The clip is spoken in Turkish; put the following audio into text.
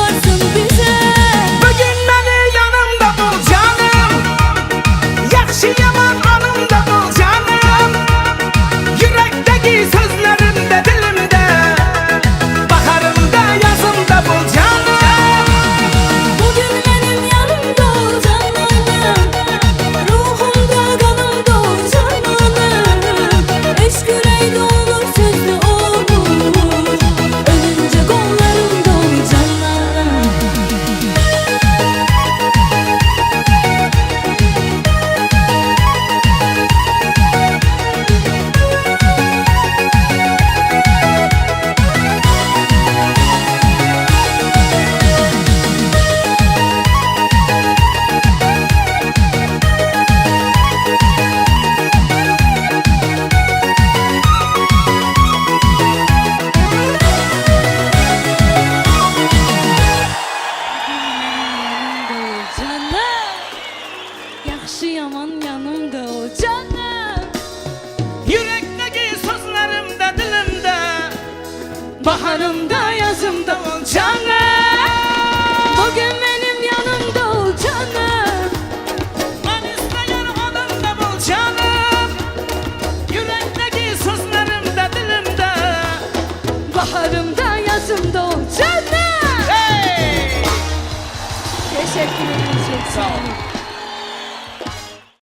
varsın bize. Bugün beni yanımda bul canım, yaxşı yaman anımda bul canım. Yürekteki sözlerimde dilimde, baharımda yazımda bul canım. Bugün benim yanımda ol cananım, ruhumda kanımda ol cananım. Eşk yüreğde olur sözlü olur, ölünce kollarımda ol cananım. Yaxşı yaman yanımda ol canım. Yürekteki sözlerimde dilimde, baharımda yazımda ol canım. Bugün benim yanımda ol canım. Ben isteyen adımda bul canım. Yürekteki sözlerimde dilimde, Baharımda yazımda ol canım. hey! Teşekkür ederim. Çok sağ olun.